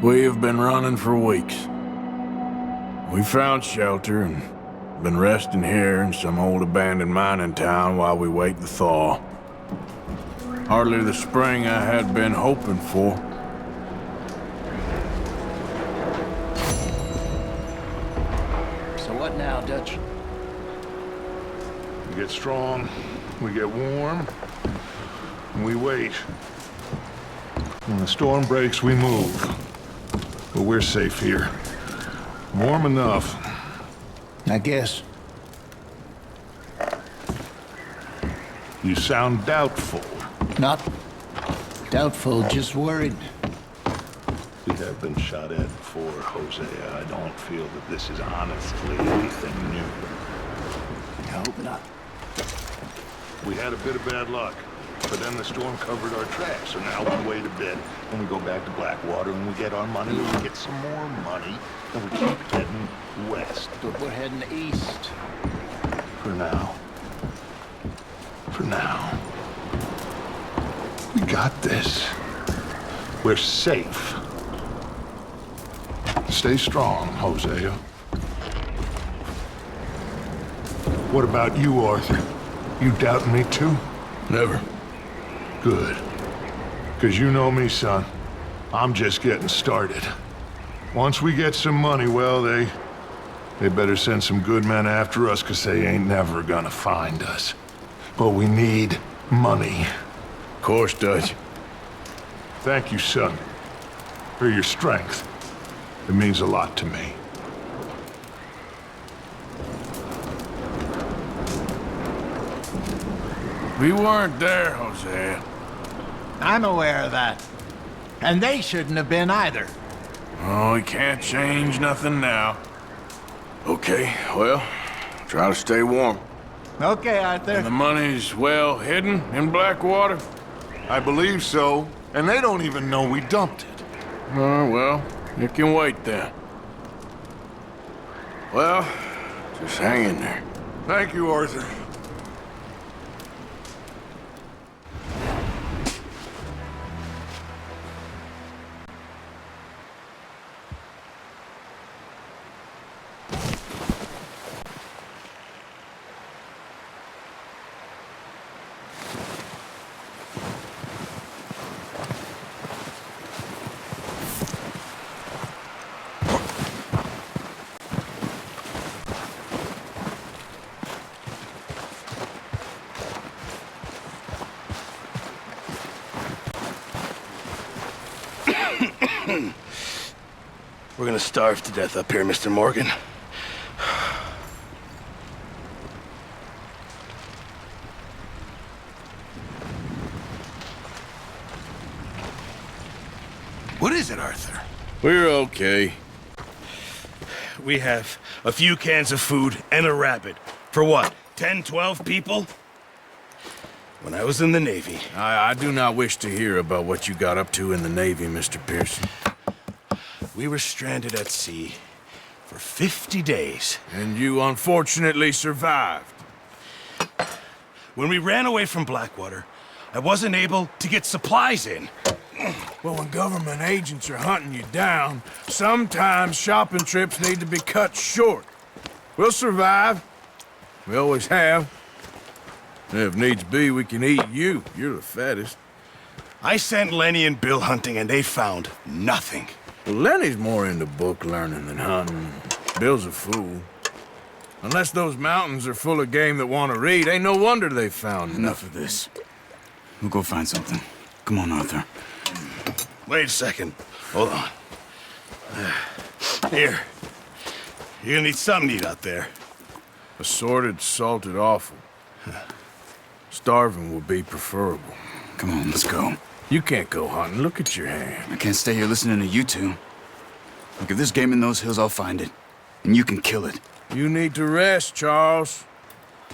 We have been running for weeks. We found shelter and been resting here in some old abandoned mining town while we wait the thaw. Hardly the spring I had been hoping for. So what now, Dutch? We get strong, we get warm, and we wait. When the storm breaks, we move. But we're safe here. Warm enough. I guess. You sound doubtful. Not doubtful, just worried. We have been shot at before, Hosea. I don't feel that this is honestly anything new. I hope not. We had a bit of bad luck, but then the storm covered our tracks, so now we wait a bit, and we go back to Blackwater, and we get our money, and we get some more money, and we keep heading west. But we're heading east. For now. For now. We got this. We're safe. Stay strong, Hosea. What about you, Arthur? You doubting me too? Never. Good. Because you know me, son. I'm just getting started. Once we get some money, well, they better send some good men after us, because they ain't never gonna find us. But we need money. Of course, Dutch. Thank you, son, for your strength. It means a lot to me. We weren't there, Hosea. I'm aware of that. And they shouldn't have been either. Oh, we can't change nothing now. Okay, well, try to stay warm. Okay, Arthur. And the money's well hidden in Blackwater? I believe so, and they don't even know we dumped it. Oh, well, it can wait then. Well, just hang in there. Thank you, Arthur. We're gonna starve to death up here, Mr. Morgan. What is it, Arthur? We're okay. We have a few cans of food and a rabbit. For what, 10, 12 people? When I was in the Navy... I do not wish to hear about what you got up to in the Navy, Mr. Pearson. We were stranded at sea for 50 days. And you unfortunately survived. When we ran away from Blackwater, I wasn't able to get supplies in. Well, when government agents are hunting you down, sometimes shopping trips need to be cut short. We'll survive. We always have. And if needs be, we can eat you. You're the fattest. I sent Lenny and Bill hunting, and they found nothing. Well, Lenny's more into book learning than hunting. Bill's a fool. Unless those mountains are full of game that want to read, ain't no wonder they found Enough of this. We'll go find something. Come on, Arthur. Wait a second. Hold on. Here. You're gonna need something to eat out there. Assorted, salted offal. Starving would be preferable. Come on, let's go. You can't go hunting. Look at your hand. I can't stay here listening to you two. Look, if there's game in those hills, I'll find it. And you can kill it. You need to rest, Charles.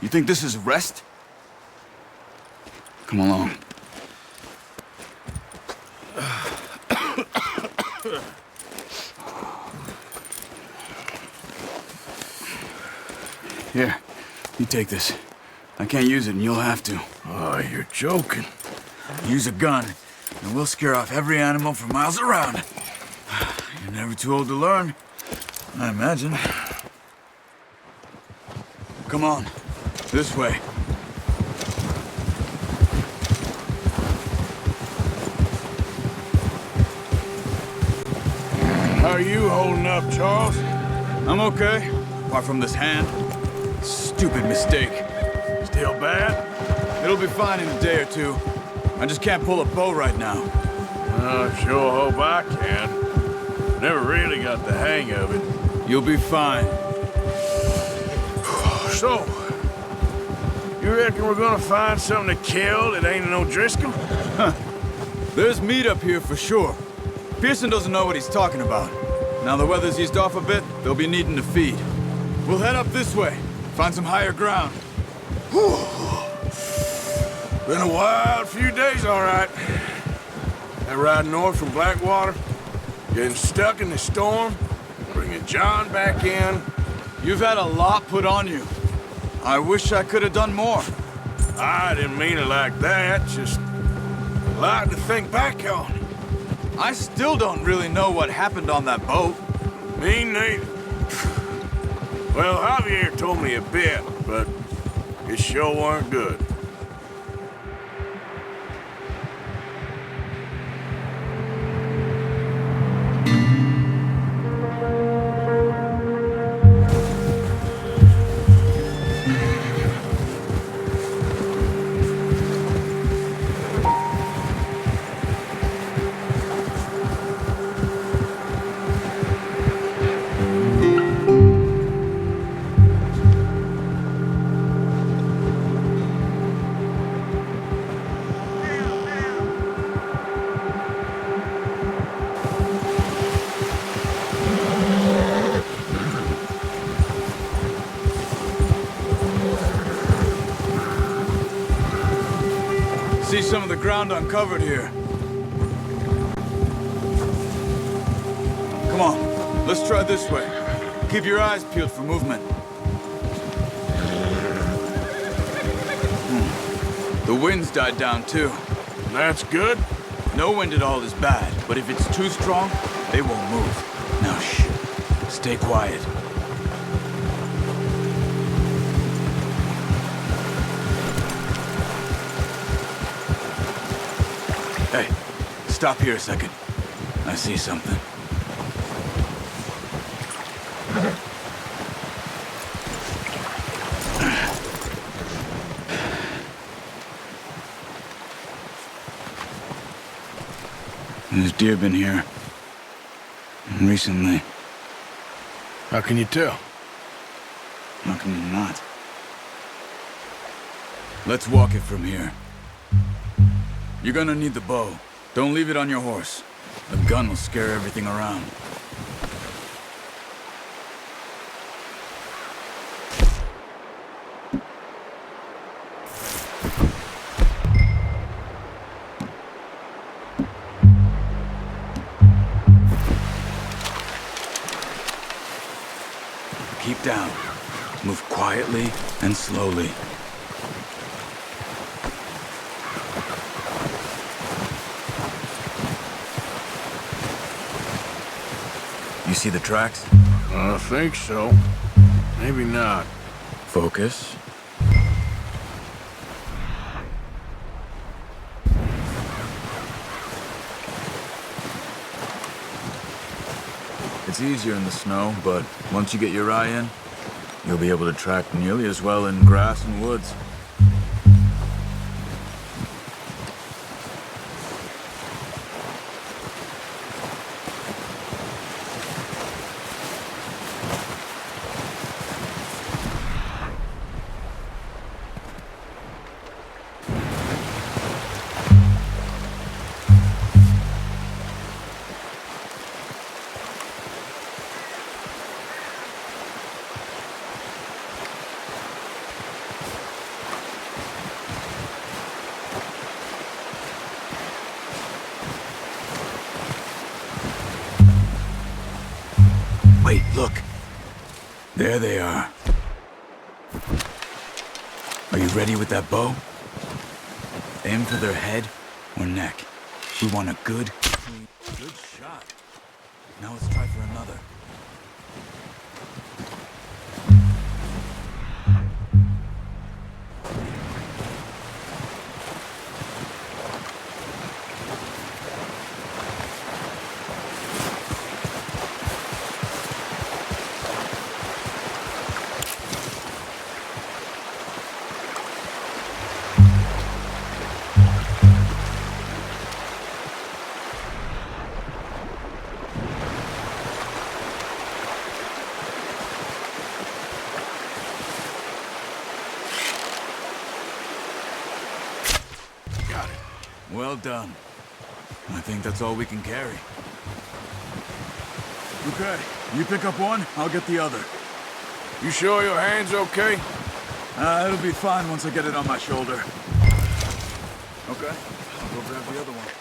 You think this is rest? Come along. Here, you take this. I can't use it, and you'll have to. Oh, you're joking. Use a gun, and we'll scare off every animal for miles around. never too old to learn, I imagine. Come on, this way. How are you holding up, Charles? I'm okay, apart from this hand. Stupid mistake. Still bad? It'll be fine in a day or two. I just can't pull a bow right now. I sure hope I can. Never really got the hang of it. You'll be fine. So, you reckon we're gonna find something to kill that ain't no Driscoll? There's meat up here for sure. Pearson doesn't know what he's talking about. Now the weather's eased off a bit, they'll be needing to feed. We'll head up this way, find some higher ground. Been a wild few days, all right. That ride north from Blackwater, getting stuck in the storm, bringing John back in. You've had a lot put on you. I wish I could have done more. I didn't mean it like that, just a lot to think back on. I still don't really know what happened on that boat. Me neither. Well, Javier told me a bit, but it sure weren't good. See some of the ground uncovered here. Come on, let's try this way. Keep your eyes peeled for movement. The wind's died down too. That's good. No wind at all is bad, but if it's too strong, they won't move. Now shh, stay quiet. Hey, stop here a second. I see something. There's deer been here. Recently. How can you tell? How can you not? Let's walk it from here. You're gonna need the bow. Don't leave it on your horse. The gun will scare everything around. Keep down. Move quietly and slowly. You see the tracks? I think so. Maybe not. Focus. It's easier in the snow, but once you get your eye in, you'll be able to track nearly as well in grass and woods. Wait, look. There they are. Are you ready with that bow? Aim for their head or neck. We want a good shot. Now let's try for another. Well done. I think that's all we can carry. Okay, you pick up one, I'll get the other. You sure your hand's okay? It'll be fine once I get it on my shoulder. Okay, I'll go grab the other one.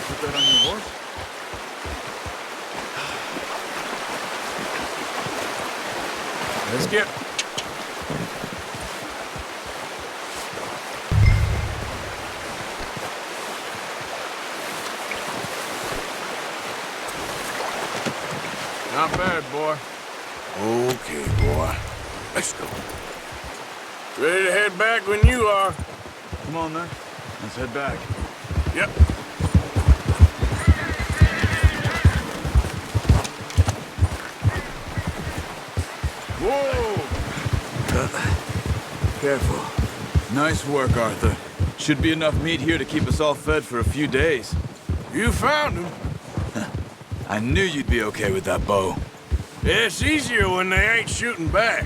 Put that on your horse? Let's get... Not bad, boy. Okay, boy. Let's go. Ready to head back when you are. Come on, then. Let's head back. Yep. Whoa! Careful. Nice work, Arthur. Should be enough meat here to keep us all fed for a few days. You found him. I knew you'd be okay with that bow. It's easier when they ain't shooting back.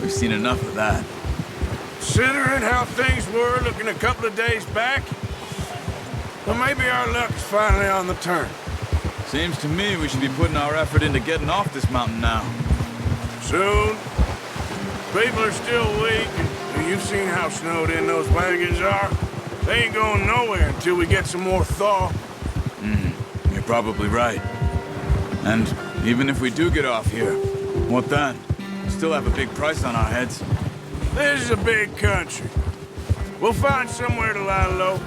We've seen enough of that. Considering how things were looking a couple of days back, well, maybe our luck's finally on the turn. Seems to me we should be putting our effort into getting off this mountain now. Soon. People are still weak, and you've seen how snowed in those wagons are. They ain't going nowhere until we get some more thaw. You're probably right. And even if we do get off here, what then? We still have a big price on our heads. This is a big country. We'll find somewhere to lie low.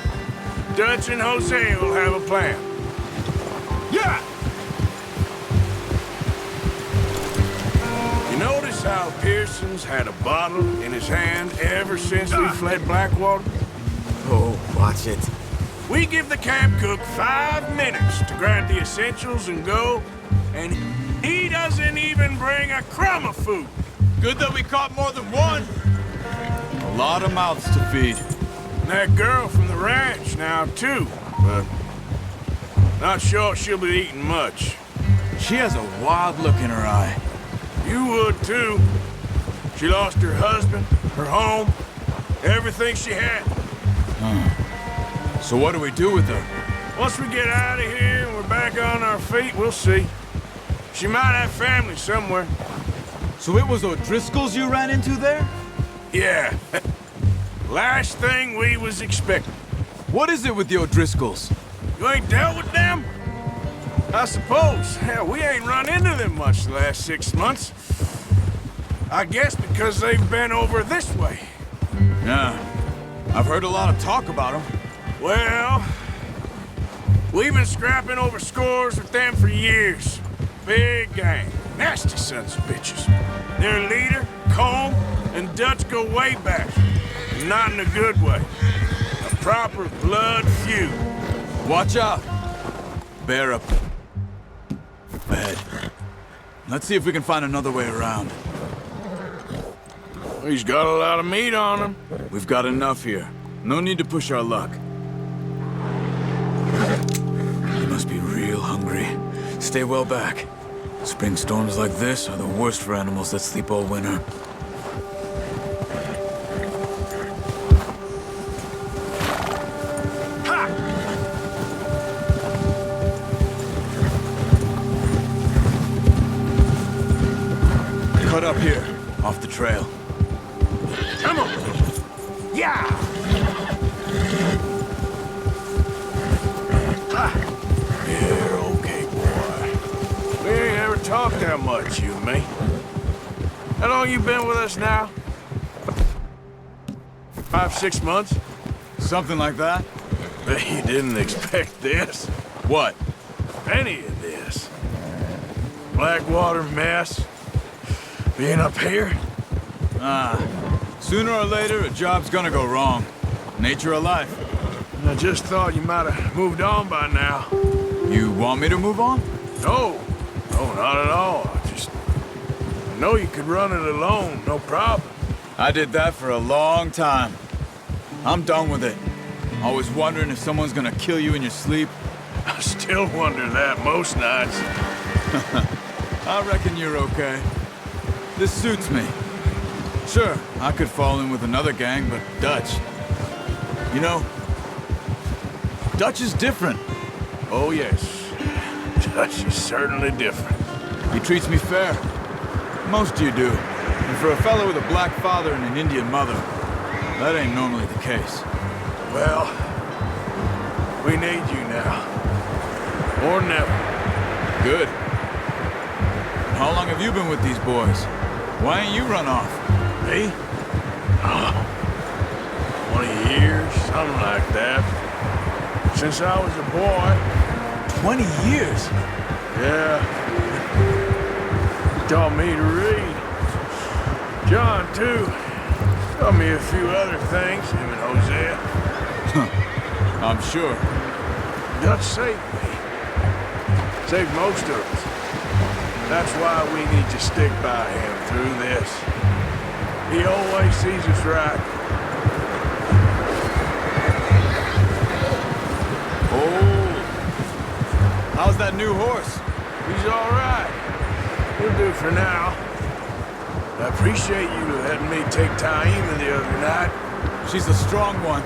Dutch and Jose will have a plan. Yeah! You notice how Pearson's had a bottle in his hand ever since we fled Blackwater? Oh, watch it. We give the camp cook 5 minutes to grab the essentials and go, and he doesn't even bring a crumb of food. Good that we caught more than one. A lot of mouths to feed. And that girl from the ranch now, too, but not sure she'll be eating much. She has a wild look in her eye. You would, too. She lost her husband, her home, everything she had. So what do we do with her? Once we get out of here and we're back on our feet, we'll see. She might have family somewhere. So it was O'Driscoll's you ran into there? Yeah. Last thing we was expecting. What is it with the O'Driscolls? You ain't dealt with them? I suppose. Hell, we ain't run into them much the last 6 months. I guess because they've been over this way. Yeah. I've heard a lot of talk about them. Well, we've been scrapping over scores with them for years. Big gang. Nasty sons of bitches. Their leader, Combe, and Dutch go way back. Not in a good way. A proper blood feud. Watch out. Bear up. Ahead. Let's see if we can find another way around. He's got a lot of meat on him. We've got enough here. No need to push our luck. He must be real hungry. Stay well back. Spring storms like this are the worst for animals that sleep all winter. Cut up here, off the trail. Come on! Yeah! You're okay, boy. We ain't ever talked that much, you and me. How long you been with us now? 5, 6 months? Something like that? Bet you didn't expect this. What? Any of this. Blackwater mess. Being up here? Sooner or later, a job's gonna go wrong. Nature of life. I just thought you might have moved on by now. You want me to move on? No. No, not at all. I know you could run it alone, no problem. I did that for a long time. I'm done with it. Always wondering if someone's gonna kill you in your sleep. I still wonder that most nights. I reckon you're okay. This suits me. Sure, I could fall in with another gang, but Dutch... You know, Dutch is different. Oh, yes. Dutch is certainly different. He treats me fair. Most of you do. And for a fellow with a black father and an Indian mother, that ain't normally the case. Well, we need you now. Or never. Good. How long have you been with these boys? Why ain't you run off? Me? Oh, 20 years, something like that. Since I was a boy. 20 years? Yeah. He taught me to read. John, too. Taught me a few other things, him and Hosea. I'm sure. Dutch saved me. Saved most of us. That's why we need to stick by him through this. He always sees us right. Oh. How's that new horse? He's all right. He'll do for now. I appreciate you letting me take Taima the other night. She's a strong one.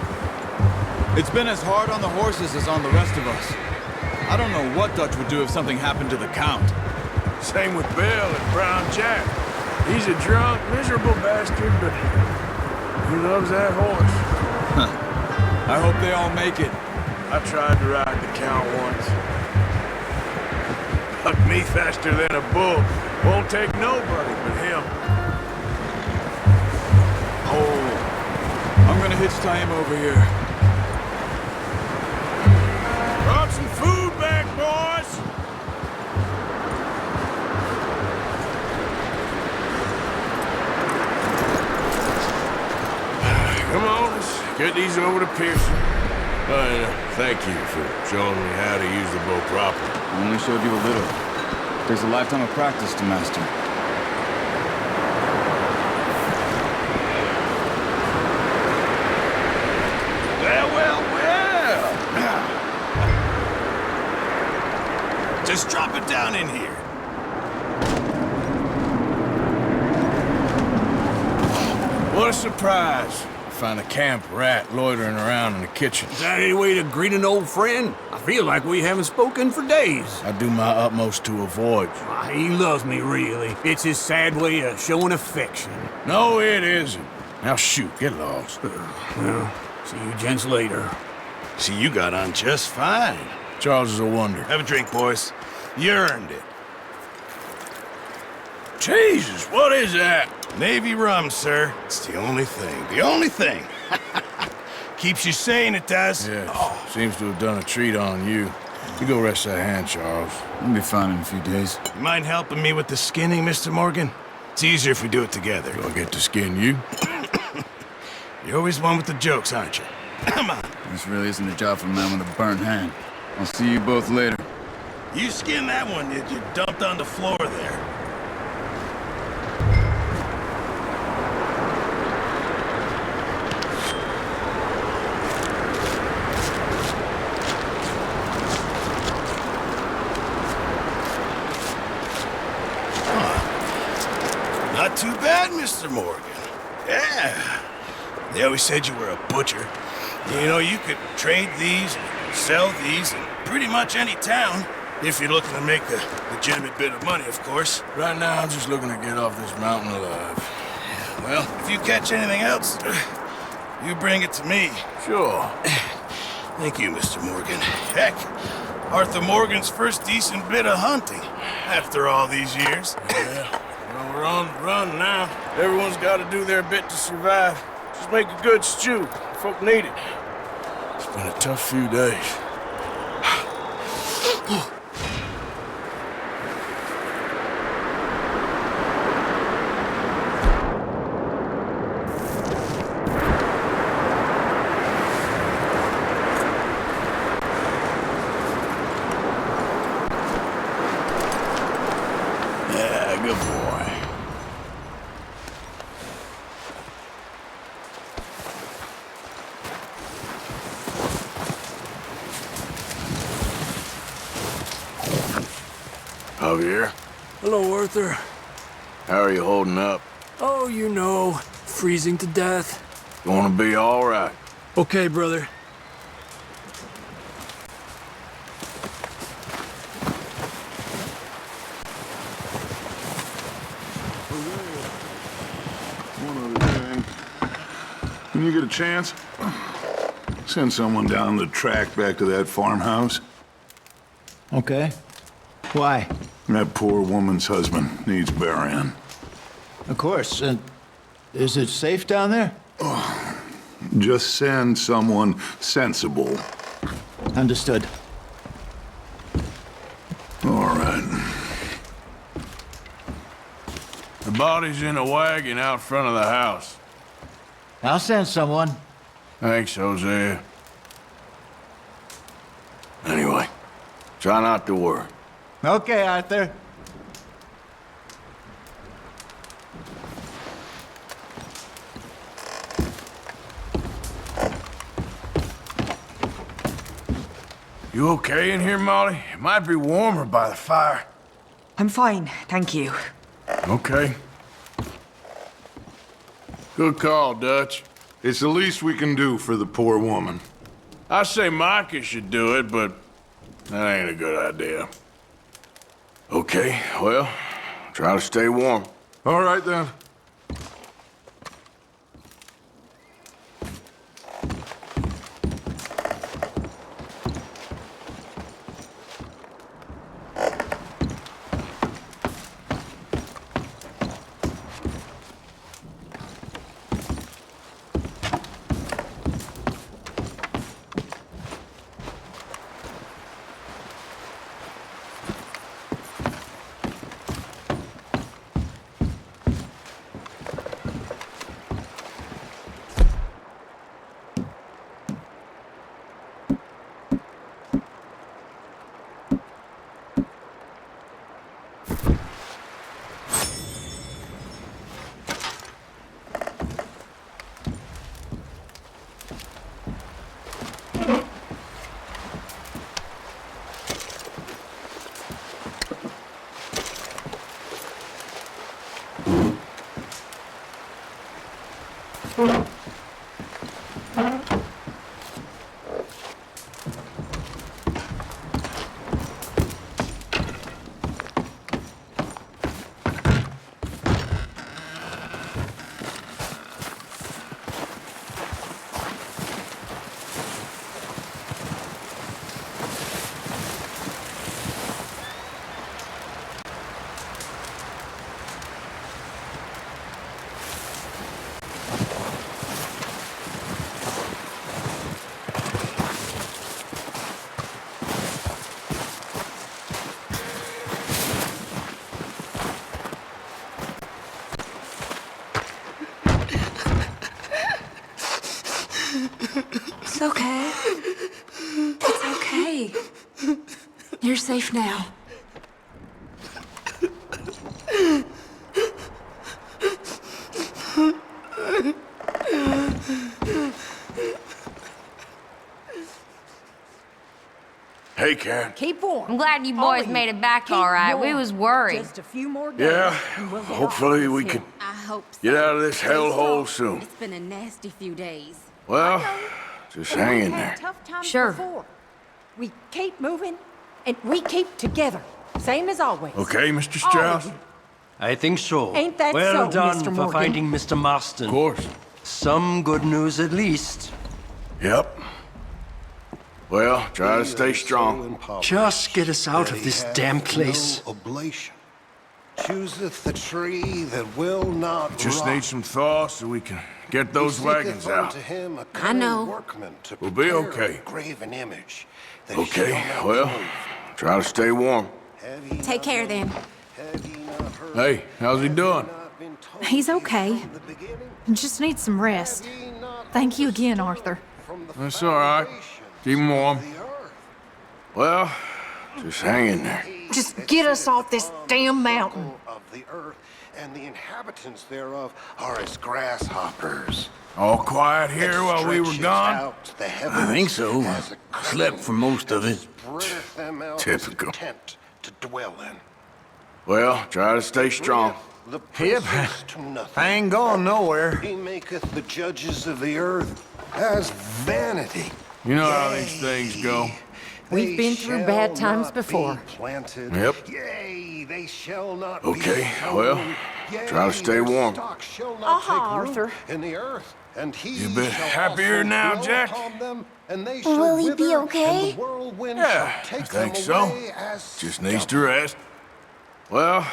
It's been as hard on the horses as on the rest of us. I don't know what Dutch would do if something happened to the Count. Same with Bill and Brown Jack. He's a drunk, miserable bastard, but he loves that horse. I hope they all make it. I tried to ride the Count once. Bucked me faster than a bull. Won't take nobody but him. Oh, I'm gonna hitch Taima over here. Brought some food back, boys! Come on, let's get these over to Pearson. Thank you for showing me how to use the bow properly. I only showed you a little. Takes a lifetime of practice to master. Well. Just drop it down in here. What a surprise. Find a camp rat loitering around in the kitchen. Is that any way to greet an old friend? I feel like we haven't spoken for days. I do my utmost to avoid you. He loves me, really. It's his sad way of showing affection. No, it isn't. Now shoot, get lost. Well, see you gents later. See, you got on just fine. Charles is a wonder. Have a drink, boys. You earned it. Jesus, what is that? Navy rum, sir. It's the only thing. The only thing. Keeps you sane, it does. Yes, seems to have done a treat on you. You go rest that hand, Charles. I'll be fine in a few days. You mind helping me with the skinning, Mr. Morgan? It's easier if we do it together. Do I get to skin you? You're always one with the jokes, aren't you? Come on. This really isn't a job for a man with a burnt hand. I'll see you both later. You skinned that one, did you? Dumped on the floor there. not too bad, Mr. Morgan. Yeah. They always said you were a butcher. You know, you could trade these, sell these in pretty much any town, if you're looking to make a legitimate bit of money, of course. Right now, I'm just looking to get off this mountain alive. Well, if you catch anything else, you bring it to me. Sure. Thank you, Mr. Morgan. Heck, Arthur Morgan's first decent bit of hunting, after all these years. Yeah. Well, we're on the run now. Everyone's got to do their bit to survive. Just make a good stew. Folk need it. It's been a tough few days. Yeah, good boy. Javier, Hello, Arthur. how are you holding up? Oh, you know, freezing to death. Gonna be all right. Okay, brother. One other thing. When you get a chance, send someone down the track back to that farmhouse. Okay. Why? That poor woman's husband needs burying. Of course. And is it safe down there? Just send someone sensible. Understood. All right. The body's in a wagon out front of the house. I'll send someone. Thanks, Jose. Anyway, try not to worry. Okay, Arthur. You okay in here, Molly? It might be warmer by the fire. I'm fine, thank you. Okay. Good call, Dutch. It's the least we can do for the poor woman. I say Micah should do it, but that ain't a good idea. Okay, well, try to stay warm. All right, then. It's okay. It's okay. You're safe now. Hey, Karen. Keep warm. I'm glad you boys made it back Keep all right. We warm. was worried. Just a few more days. Yeah, and we'll get hopefully off we this can hill. I hope so. get out of this hellhole soon. It's been a nasty few days. Well, just hang in We've there. had tough times Sure. before. We keep moving, and we keep together. Same as always. Okay, Mr. All Strauss? of you. I think so. Ain't that well so, done Mr. for Morgan? finding Mr. Marston. Of course. Some good news at least. Yep. Well, try to stay strong. Just get us out of this damn place. Oblation. Chooseth the tree that will not Just rot. need some thaw so we can get those He wagons seeketh out. unto him a I cunning know. workman to We'll be prepare okay. a graven image that Okay, shall not well, move. try to stay warm. Have ye Take not care then. Have ye not heard? Hey, how's he doing? Not been told He's ye okay. from the beginning? Just need some rest. Have ye not Thank you again, Arthur. from the That's all right. Keep him warm. foundations of the earth? Well, just hang in there. Just get us off this damn mountain. Of the earth, and the inhabitants thereof are as grasshoppers. All quiet here while we were Stretcheth gone? out the I heavens think so. as a Slept for most of it. spreadeth them out Typical. as a tent to dwell in. Well, try to stay strong. The Yep. princes to nothing. I ain't going nowhere. He maketh the judges of the earth as vanity. You know how these things go. We've been through bad times before. Planted. Yep. Yea, they shall not Okay, be sown. well, Yea, try to stay their warm. stock shall not take root Arthur. in the earth, and he You a bit shall happier also now, blow Jack? upon them, and they shall Will he be wither, okay? And the whirlwind Yeah, shall I take think them so. away as Just needs to stubble. rest. Well,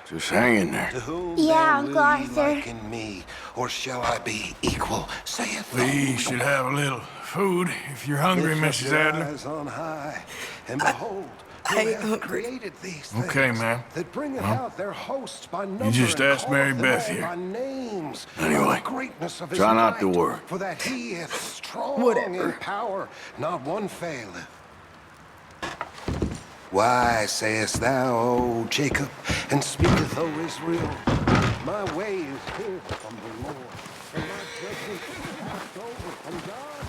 just hang in there. To whom Yeah, then Uncle will ye Arthur. liken me, or shall I be equal, saith the We Lord. should have a little food if you're hungry, Lift up Mrs. your Adler. eyes on high, and behold, who hath created these things Okay, ma'am. that bringeth Well, out their hosts by number just and asked Mary calleth them Beth all here. by names, Anyway, by the greatness of his try not to might, worry. for that he is strong Whatever. in power, not one faileth. Why sayest thou, O Jacob, and speaketh, O Israel, my way is hid from the Lord, and my judgment is passed over from God?